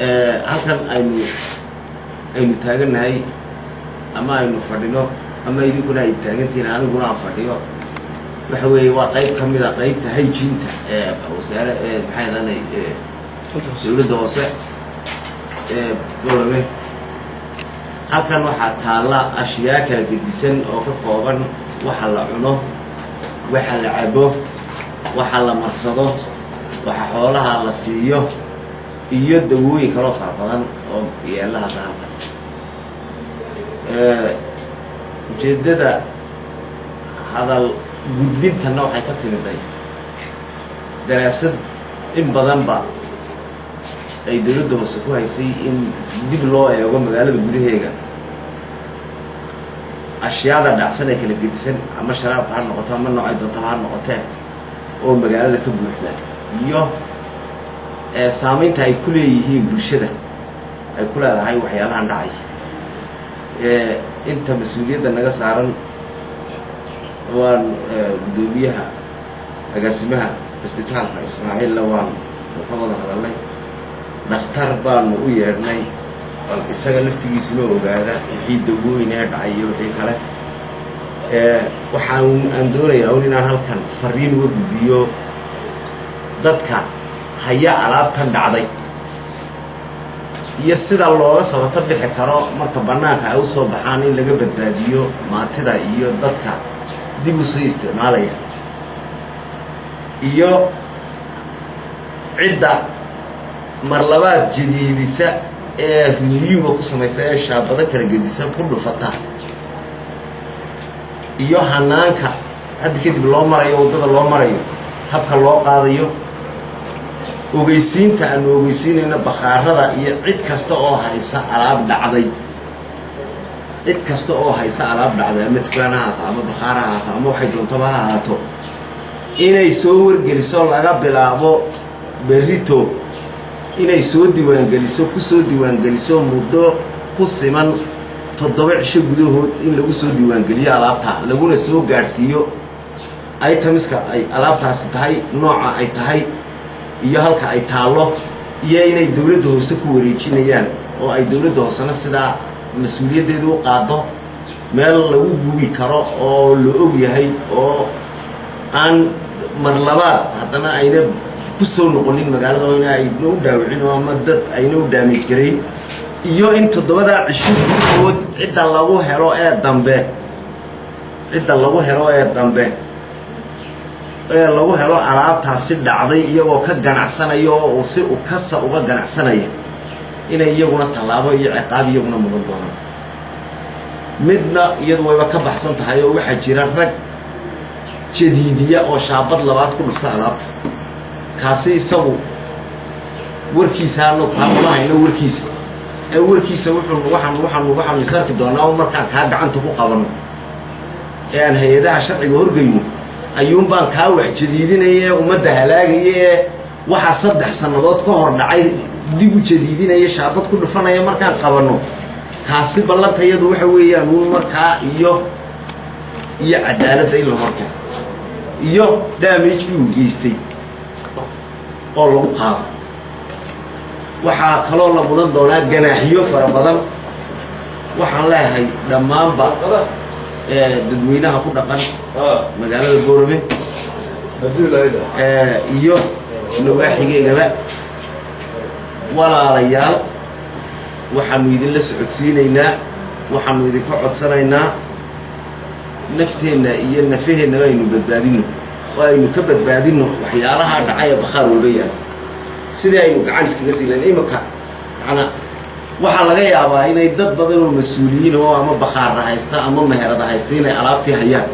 halkan aynu taagannahay ama aynu fadhino ama idinkuna ay taagantihiin aniguna aan fadhiyo waxa weeye waa qayb ka mid ah qaybta hayjiinta wasaare maxay ahaanay dawladda hoose Boorame halkan waxaa taalla ashyaa kala gedisan oo ka kooban waxa la cuno waxa la cabo waxa la marsado waxa xoolaha la siiyo iyo dawooyin kale oo fara badan oo yeelaha halkan ujeedada hadal gudbintana waxay ka timiday daraasad in badanba ay dawladda hoose ku haysay in dib loo eego magaalada gudaheega ashyaada dhacsan ee kala gedisan ama sharaabka ha noqoto ama noocay doontaba ha noqotee oo magaalada ka buuxda iyo saamaynta ay ku leeyihiin bulshada ay ku leedahay waxyaalahan dhacay inta mas-uuliyadda naga saaran waan gudoomiyaha agaasimaha isbitaalka Ismaaciil waan ka wada hadalnay dhakhtar baanu u yeedhnay bal isaga laftigiisuna ogaada wixii dawooyin ee dhacay iyo wixii kale waxaan doonayaa inaan halkan fariin uga gudbiyo dadka haya alaabtan dhacday iyo sida looga sabata bixi karo marka bannaanka ay u soo baxaan in laga badbaadiyo maatida iyo dadka dib u soo isticmaalaya iyo cidda mar labaad jadiidisa ee riyuga ku samaysa ee shaabada kala gedisan ku dhufata iyo hanaanka hadda kadib loo marayo waddada loo marayo habka loo qaadayo ogeysiinta aan ogeysiinayna bakhaarada iyo cid kasta oo haysa alaab dhacday cid kasta oo haysa alaab dhacday ama dukaan ha ahaato ama bakhaar ha ahaato ama waxay doontaba ha ahaato inay soo wargeliso laga bilaabo berrito inay soo diiwaangeliso ku soo diiwaangeliso muddo ku siman 7 cisho gudahood in lagu soo diiwaangeliyo alaabta laguna soo gaarsiiyo itemiska ay alaabtaasi tahay nooca ay tahay iyo halka ay taalo iyo inay dawladda hoose ku wareejinayaan oo ay dawladda hoosena sidaa mas'uuliyaddeedu u qaado meel lagu gubi karo oo la og yahay oo aan mar labaad haddana ayna ku soo noqonin magaalada oo ay u dhaawicin oo ama dad ayna u damage gareyn iyo in 7 cisho gudahood cidda lagu helo lagu helo alaabtaasi dhacday iyagoo ka ganacsanayo oo si u kasa uga ganacsanaya inay iyaguna tallaabo iyo ciqaab iyaguna mudan doonaan midna iyadu wayba ka baxsan tahay oo waxa jira rag jadiidiya oo shaabad labaad ku dhufta alaabta kaasi isagu warkiisa aanu qaabanaayna warkiisa waxaan isarki doonaa markaan ka gacanta ku qabano ee aan hay'adaha sharciga horgeyno ayuun baan kaa wax jadiidinaya ummadda halaagaya waxa 3 sanadood ka hor dhacay dib u jadiidinaya shaabad ku dhufanaya markaan qabano kaasi ballantayadu waxa weeyaan uu markaa iyo cadaaladda in la horka iyo damage uu geystay oo lagu qaado waxaa kaloo la mudan doonaa ganaaxiyo fara badan waxaan leeyahay dhammaanba dadweynaha ku dhaqan magaalada Boorame iyo nawaaxigeegaba walaalayaal waxaanu idinla socodsiinaynaa waxaanu idinka codsanaynaa nafteenna iyo nafaheena aynu badbaadino oo aynu ka badbaadino waxyaalaha dhacay bakhaar walba yaal sidii aynu gacan iskaga siileen imika waxaa laga yaabaa inay dad badan oo mas'uuliyiin oo ama bakhaar haysta ama meherada haysta inay alaabtii hayaan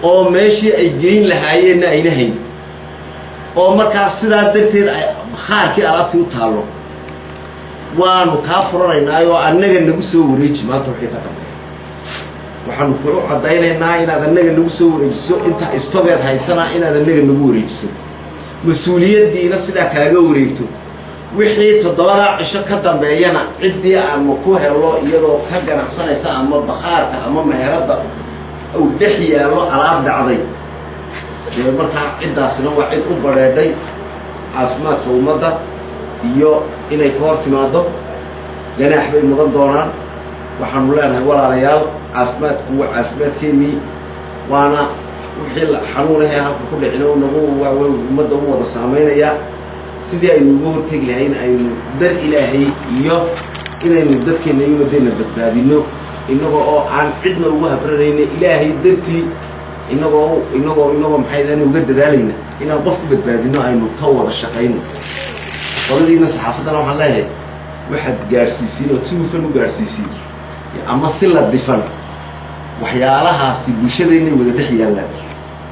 oo meeshii ay geyn lahaayeen ayna hayn oo markaas sidaa darteed ay bakhaarkii alaabtii u taalo waanu kaa furanaynaa oo annaga nagu soo wareeji maanta wixii ka dambeeya waxaanu ku cadaynaynaa inaad annaga nagu soo wareejiso inta istogeed haysana inaad annaga nagu wareejiso mas'uuliyaddiina sidaa kaaga wareegto wixii 7 cisho ka dambeeyana ciddii aan ku helo iyadoo ka ganacsanaysa ama bakhaarka ama meherada oo dhex yaalo alaab dhacday markaa ciddaasina waa cid u bareeday caafimaadka ummadda iyo inay ka hor timaado ganaax bay mudan doonaan. waxaanu leenahay walaalayaal caafimaadku waa caafimaadkeennii waana wixii xanuunahe halka ku dhicino nagu waaweyn ummadda u wada saamaynaya sidii aynu uga hortegi lahayn aynu dar ilaahay iyo inaynu dadkeenna iyo ummadeenna badbaadino inagoo oo aan cidna ugu habranayna ilaahay dartii inagoo maxay uga dadaalayna inaan qof ku badbaadino aynu ka wada shaqayno. qoladiina saxaafaddana waxaan leeyahay waxaad gaadhsiisiin oo si hufan u gaadhsiisiin ama si la difan waxyaalahaasi bulshada inay wada dhex yaallaan.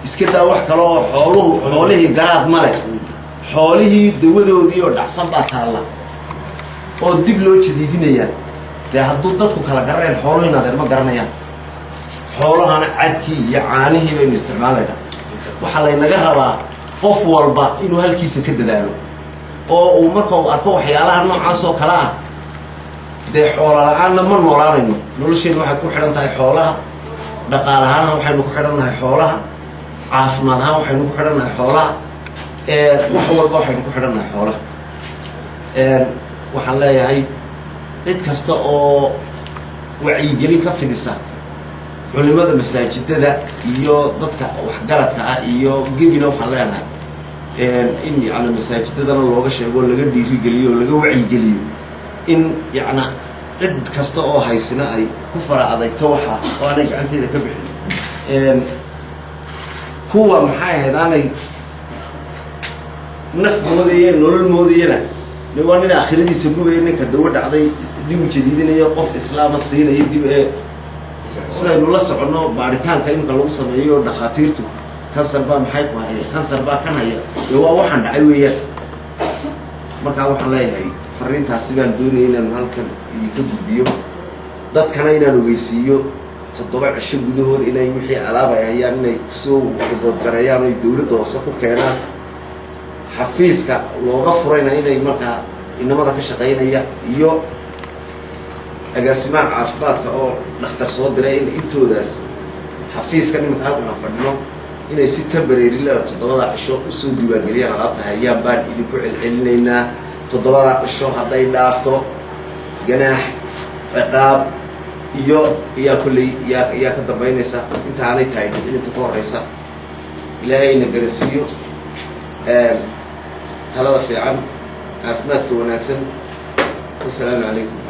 iska daa wax kale oo xoolihii garaad ma leh, xoolihii dawadoodii oo dhacsan baa taalla oo dib loo jadiidinayaa. dee hadduu dadku kala garaneen xooluhu adeer ma garanayaan. xoolahana cadkii iyo caanihii baynu isticmaalaynaa. waxaa laynaga rabaa qof walba inuu halkiisa ka dadaalo oo uu marka uu arko waxyaalaha noocaas oo kale ah dee xoola la-aanna ma noolaanayno. nolosheenna waxay ku xidhan tahay xoolaha, dhaqaal ahaanha waxaynu ku xidhan nahay xoolaha, caafimaad ahaan waxaynu ku xidhan nahay xoolaha, wax walba waxaynu ku xidhan nahay xoolaha. waxaan leeyahay cid kasta oo wacyigelin ka fidisa culimada masaajidada iyo dadka waxgaradka ah iyo gebina waxaan leenahay in yacni masaajidadana looga sheego laga dhiirigeliyo o laga wacyigeliyo in yacna cid kasta oo haysina ay ku fara adagto waxa oo aanay gacanteeda ka bixin. kuwa maxay ahayd aanay naf moodayeen nolol moodayena de waa nin aakhiradiisa gubaya ninka dawo dhacday dib u jadiidinayo qof islaama siinaya dib sidaynu la soconno baaritaanka imika lagu sameeyo dhakhaatiirtu kansar baa maxay ku haya kansar baa kan haya dee waa waxaan dhacay weeyaan. markaa waxaan leeyahay fariintaasi baan doonaya inaanu halkan idinka gudbiyo dadkana inaan ogeysiiyo 7 cisho gudahood inay wixii alaab ay hayaan inay kusoo gorgareeyaan oy dawladda hoose ku keenaan xafiiska looga furayna inay markaa inamada ka shaqaynaya iyo agaasimaha caafimaadka oo dhakhtar soo diray in intoodaas xafiiska nimanka halkan fadhino inay si temporary 7 cisho usoo diiwaangeliyaan alaabta hayaan baan idinku celcelinaynaa. 7 cisho hadday dhaafto ganaax ciqaab iyo kulley yaa ka dambaynaysa inta aanay tahay inta ka horeysa. ilaahayna garansiiyo talada fiican caafimaadka wanaagsan. wasalaamu calaykum.